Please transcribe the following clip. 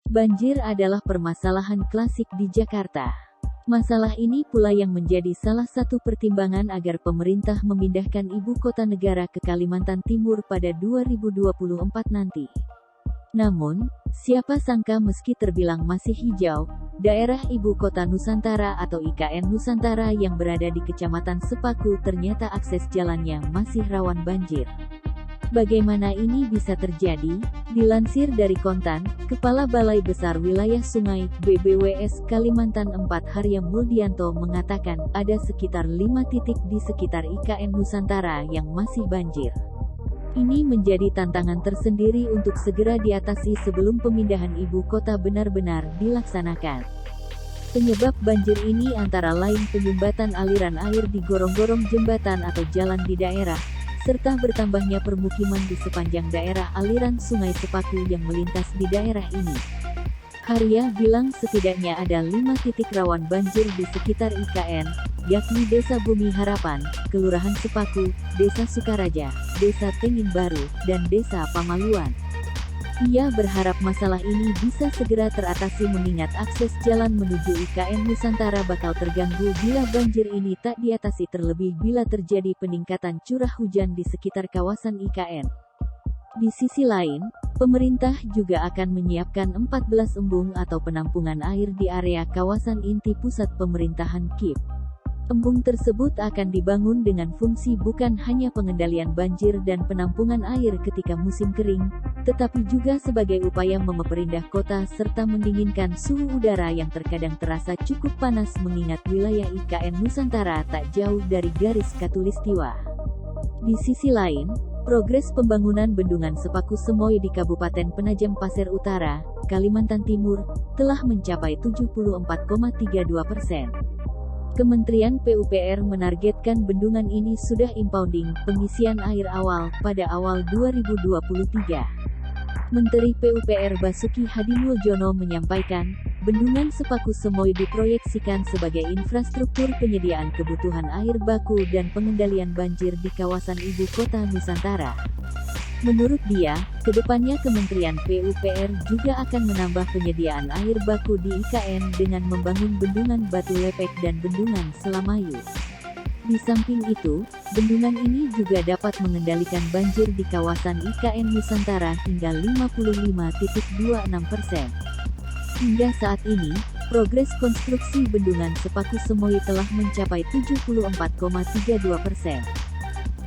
Banjir adalah permasalahan klasik di Jakarta. Masalah ini pula yang menjadi salah satu pertimbangan agar pemerintah memindahkan ibu kota negara ke Kalimantan Timur pada 2024 nanti. Namun, siapa sangka meski terbilang masih hijau, daerah ibu kota Nusantara atau IKN Nusantara yang berada di Kecamatan Sepaku ternyata akses jalannya masih rawan banjir. Bagaimana ini bisa terjadi? Dilansir dari Kontan, Kepala Balai Besar Wilayah Sungai, BBWS Kalimantan 4 Harya Muldianto mengatakan, ada sekitar 5 titik di sekitar IKN Nusantara yang masih banjir. Ini menjadi tantangan tersendiri untuk segera diatasi sebelum pemindahan ibu kota benar-benar dilaksanakan. Penyebab banjir ini antara lain penyumbatan aliran air di gorong-gorong jembatan atau jalan di daerah, serta bertambahnya permukiman di sepanjang daerah aliran Sungai Sepaku yang melintas di daerah ini. Harya bilang setidaknya ada 5 titik rawan banjir di sekitar IKN, yakni Desa Bumi Harapan, Kelurahan Sepaku, Desa Sukaraja, Desa Tengin Baru, dan Desa Pamaluan. Ia berharap masalah ini bisa segera teratasi mengingat akses jalan menuju IKN Nusantara bakal terganggu bila banjir ini tak diatasi terlebih bila terjadi peningkatan curah hujan di sekitar kawasan IKN. Di sisi lain, pemerintah juga akan menyiapkan 14 embung atau penampungan air di area kawasan inti pusat pemerintahan KIP. Embung tersebut akan dibangun dengan fungsi bukan hanya pengendalian banjir dan penampungan air ketika musim kering, tetapi juga sebagai upaya memperindah kota serta mendinginkan suhu udara yang terkadang terasa cukup panas mengingat wilayah IKN Nusantara tak jauh dari garis khatulistiwa. Di sisi lain, progres pembangunan Bendungan Sepaku Semoy di Kabupaten Penajam Pasir Utara, Kalimantan Timur, telah mencapai 74,32%. Kementerian PUPR menargetkan bendungan ini sudah impounding pengisian air awal pada awal 2023. Menteri PUPR Basuki Hadimuljono menyampaikan, Bendungan Sepaku Semoy diproyeksikan sebagai infrastruktur penyediaan kebutuhan air baku dan pengendalian banjir di kawasan ibu kota Nusantara. Menurut dia, kedepannya Kementerian PUPR juga akan menambah penyediaan air baku di IKN dengan membangun bendungan Batu Lepek dan bendungan Selamayu. Di samping itu, bendungan ini juga dapat mengendalikan banjir di kawasan IKN Nusantara hingga 55,26%. Hingga saat ini, progres konstruksi Bendungan Sepaku Semoy telah mencapai 74,32%.